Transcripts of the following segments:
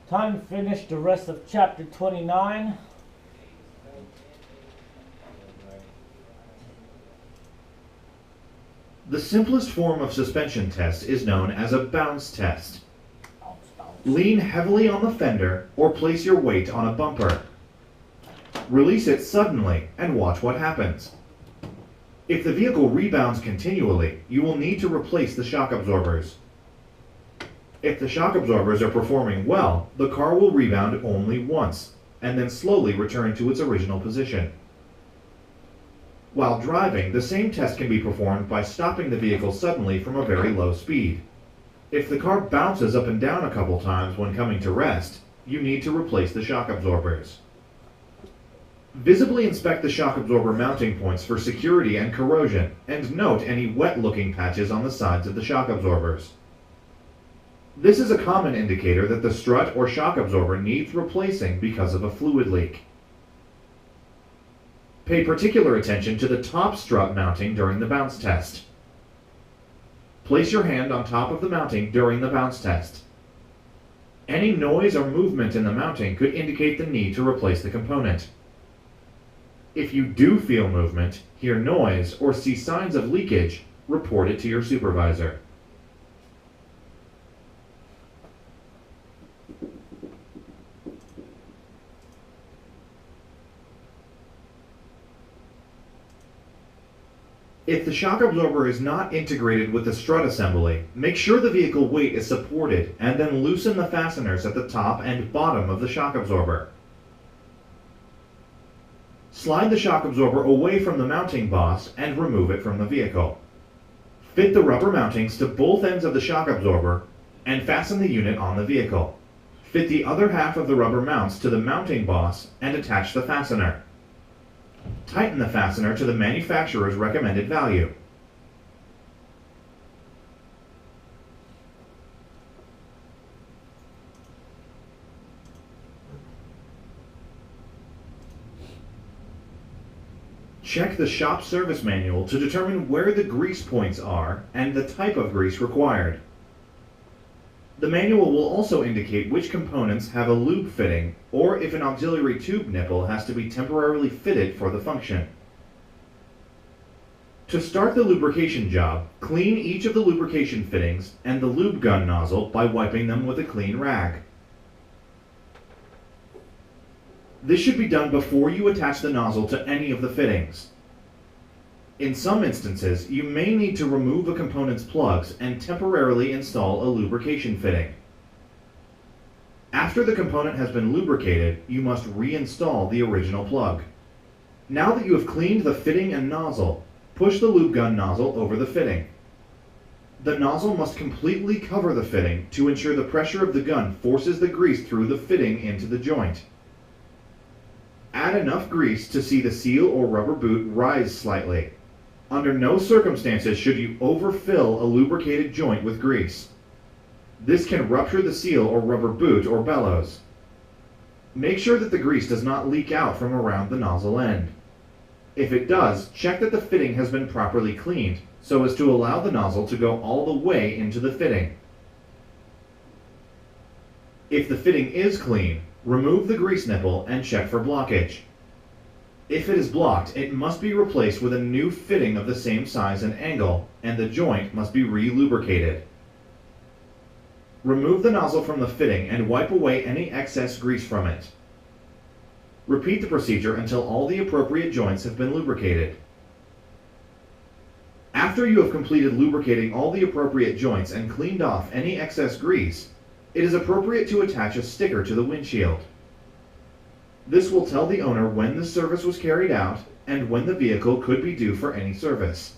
Time to finish the rest of chapter 29. The simplest form of suspension test is known as a bounce test. Lean heavily on the fender or place your weight on a bumper. Release it suddenly and watch what happens. If the vehicle rebounds continually, you will need to replace the shock absorbers. If the shock absorbers are performing well, the car will rebound only once, and then slowly return to its original position. While driving, the same test can be performed by stopping the vehicle suddenly from a very low speed. If the car bounces up and down a couple times when coming to rest, you need to replace the shock absorbers. Visibly inspect the shock absorber mounting points for security and corrosion, and note any wet-looking patches on the sides of the shock absorbers. This is a common indicator that the strut or shock absorber needs replacing because of a fluid leak. Pay particular attention to the top strut mounting during the bounce test. Place your hand on top of the mounting during the bounce test. Any noise or movement in the mounting could indicate the need to replace the component. If you do feel movement, hear noise, or see signs of leakage, report it to your supervisor. If the shock absorber is not integrated with the strut assembly, make sure the vehicle weight is supported and then loosen the fasteners at the top and bottom of the shock absorber. Slide the shock absorber away from the mounting boss and remove it from the vehicle. Fit the rubber mountings to both ends of the shock absorber and fasten the unit on the vehicle. Fit the other half of the rubber mounts to the mounting boss and attach the fastener. Tighten the fastener to the manufacturer's recommended value. Check the shop service manual to determine where the grease points are and the type of grease required. The manual will also indicate which components have a lube fitting or if an auxiliary tube nipple has to be temporarily fitted for the function. To start the lubrication job, clean each of the lubrication fittings and the lube gun nozzle by wiping them with a clean rag. This should be done before you attach the nozzle to any of the fittings. In some instances, you may need to remove a component's plugs and temporarily install a lubrication fitting. After the component has been lubricated, you must reinstall the original plug. Now that you have cleaned the fitting and nozzle, push the lube gun nozzle over the fitting. The nozzle must completely cover the fitting to ensure the pressure of the gun forces the grease through the fitting into the joint. Add enough grease to see the seal or rubber boot rise slightly. Under no circumstances should you overfill a lubricated joint with grease. This can rupture the seal or rubber boot or bellows. Make sure that the grease does not leak out from around the nozzle end. If it does, check that the fitting has been properly cleaned so as to allow the nozzle to go all the way into the fitting. If the fitting is clean, remove the grease nipple and check for blockage. If it is blocked, it must be replaced with a new fitting of the same size and angle, and the joint must be re-lubricated. Remove the nozzle from the fitting and wipe away any excess grease from it. Repeat the procedure until all the appropriate joints have been lubricated. After you have completed lubricating all the appropriate joints and cleaned off any excess grease, it is appropriate to attach a sticker to the windshield. This will tell the owner when the service was carried out and when the vehicle could be due for any service.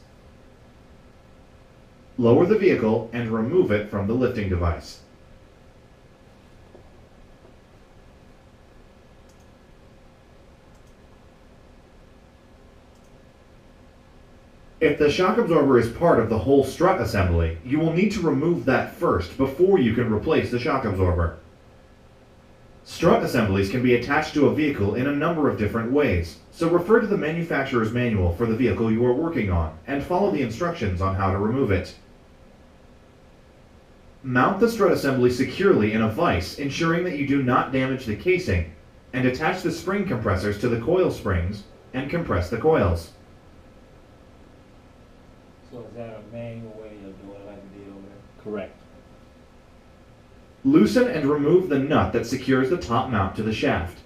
Lower the vehicle and remove it from the lifting device. If the shock absorber is part of the whole strut assembly, you will need to remove that first before you can replace the shock absorber. Strut assemblies can be attached to a vehicle in a number of different ways, so refer to the manufacturer's manual for the vehicle you are working on and follow the instructions on how to remove it. Mount the strut assembly securely in a vise, ensuring that you do not damage the casing, and attach the spring compressors to the coil springs and compress the coils. So is that a manual way of doing it like we did over there? Correct. Loosen and remove the nut that secures the top mount to the shaft.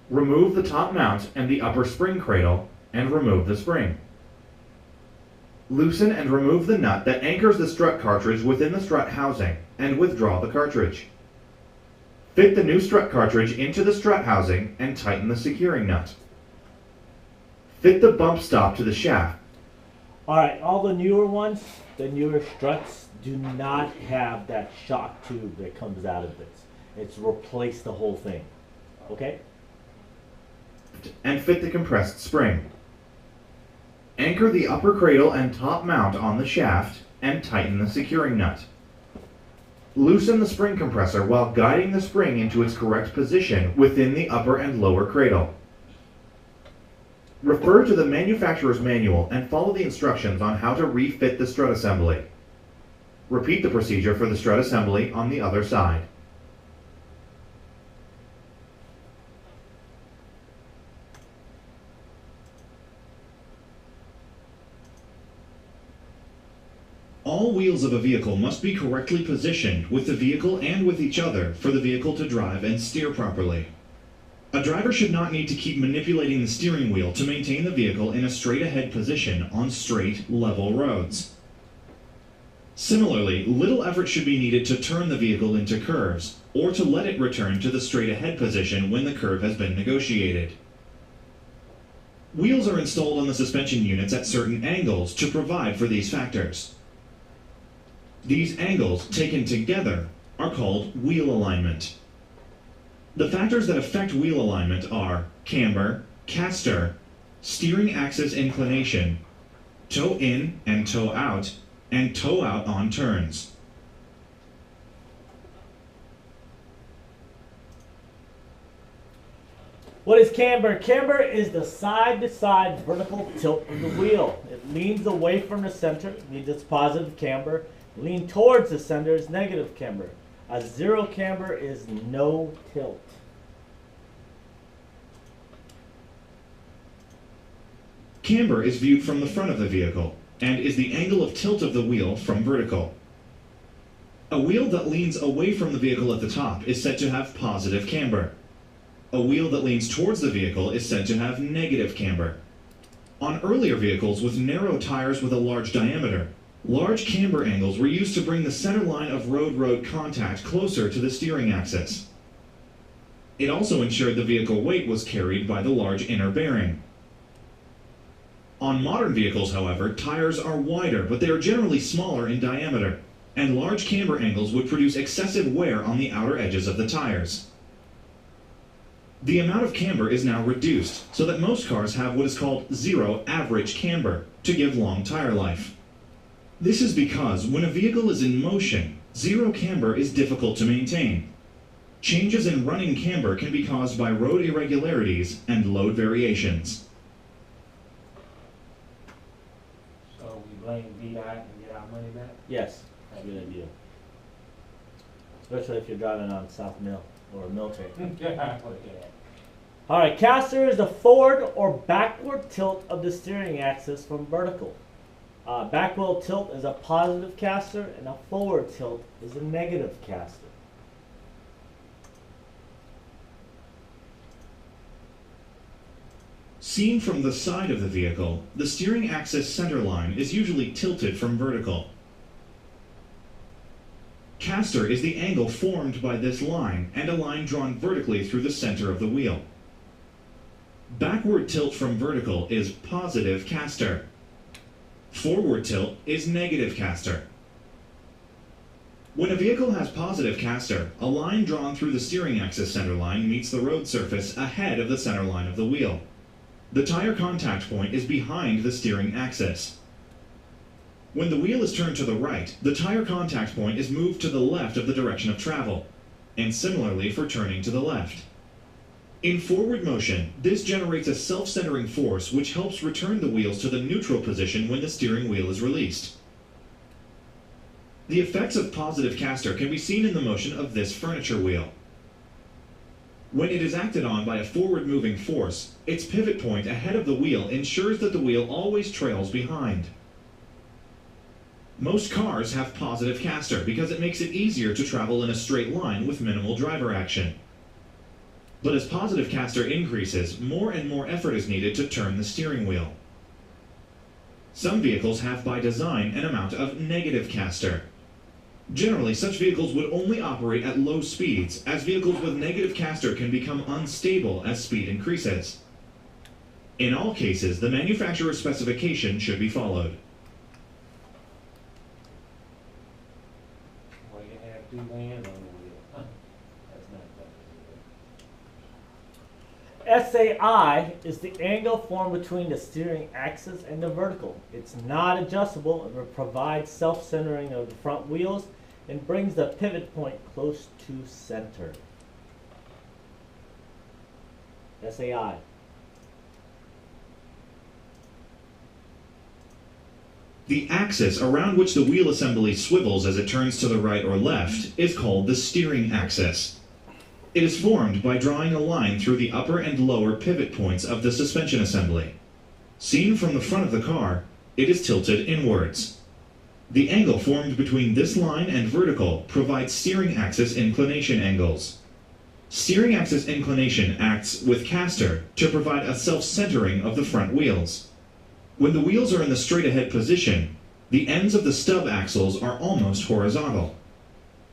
Remove the top mount and the upper spring cradle, and remove the spring. Loosen and remove the nut that anchors the strut cartridge within the strut housing, and withdraw the cartridge. Fit the new strut cartridge into the strut housing and tighten the securing nut. Fit the bump stop to the shaft. Alright, all the newer ones, the newer struts, do not have that shock tube that comes out of it. It's replaced the whole thing. Okay? And fit the compressed spring. Anchor the upper cradle and top mount on the shaft and tighten the securing nut. Loosen the spring compressor while guiding the spring into its correct position within the upper and lower cradle. Refer to the manufacturer's manual and follow the instructions on how to refit the strut assembly. Repeat the procedure for the strut assembly on the other side. All wheels of a vehicle must be correctly positioned with the vehicle and with each other for the vehicle to drive and steer properly. A driver should not need to keep manipulating the steering wheel to maintain the vehicle in a straight-ahead position on straight, level roads. Similarly, little effort should be needed to turn the vehicle into curves, or to let it return to the straight-ahead position when the curve has been negotiated. Wheels are installed on the suspension units at certain angles to provide for these factors. These angles, taken together, are called wheel alignment. The factors that affect wheel alignment are camber, caster, steering axis inclination, toe in and toe out on turns. What is camber? Camber is the side-to-side vertical tilt of the wheel. It leans away from the center, means it's positive camber. Lean towards the center is negative camber. A zero camber is no tilt. Camber is viewed from the front of the vehicle and is the angle of tilt of the wheel from vertical. A wheel that leans away from the vehicle at the top is said to have positive camber. A wheel that leans towards the vehicle is said to have negative camber. On earlier vehicles with narrow tires with a large diameter, large camber angles were used to bring the center line of road-road contact closer to the steering axis. It also ensured the vehicle weight was carried by the large inner bearing. On modern vehicles, however, tires are wider, but they are generally smaller in diameter, and large camber angles would produce excessive wear on the outer edges of the tires. The amount of camber is now reduced, so that most cars have what is called zero average camber to give long tire life. This is because when a vehicle is in motion, zero camber is difficult to maintain. Changes in running camber can be caused by road irregularities and load variations. So we blame VDOT and get our money back? Yes, that's a good idea. Especially if you're driving on South Mill or Military. Alright, caster is the forward or backward tilt of the steering axis from vertical. Backwheel tilt is a positive caster, and a forward tilt is a negative caster. Seen from the side of the vehicle, the steering axis center line is usually tilted from vertical. Caster is the angle formed by this line and a line drawn vertically through the center of the wheel. Backward tilt from vertical is positive caster. Forward tilt is negative caster. When a vehicle has positive caster, a line drawn through the steering axis center line meets the road surface ahead of the center line of the wheel. The tire contact point is behind the steering axis. When the wheel is turned to the right, the tire contact point is moved to the left of the direction of travel, and similarly for turning to the left. In forward motion, this generates a self-centering force which helps return the wheels to the neutral position when the steering wheel is released. The effects of positive caster can be seen in the motion of this furniture wheel. When it is acted on by a forward-moving force, its pivot point ahead of the wheel ensures that the wheel always trails behind. Most cars have positive caster because it makes it easier to travel in a straight line with minimal driver action. But as positive caster increases, more and more effort is needed to turn the steering wheel. Some vehicles have by design an amount of negative caster. Generally, such vehicles would only operate at low speeds, as vehicles with negative caster can become unstable as speed increases. In all cases, the manufacturer's specification should be followed. Well, you have two hands on the wheel. That's not bad. SAI is the angle formed between the steering axis and the vertical. It's not adjustable and will provide self-centering of the front wheels and brings the pivot point close to center. SAI. The axis around which the wheel assembly swivels as it turns to the right or left is called the steering axis. It is formed by drawing a line through the upper and lower pivot points of the suspension assembly. Seen from the front of the car, it is tilted inwards. The angle formed between this line and vertical provides steering axis inclination angles. Steering axis inclination acts with caster to provide a self-centering of the front wheels. When the wheels are in the straight-ahead position, the ends of the stub axles are almost horizontal.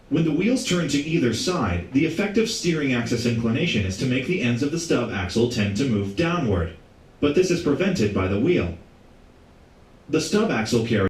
When the wheels turn to either side, the effective steering axis inclination is to make the ends of the stub axle tend to move downward, but this is prevented by the wheel. The stub axle carries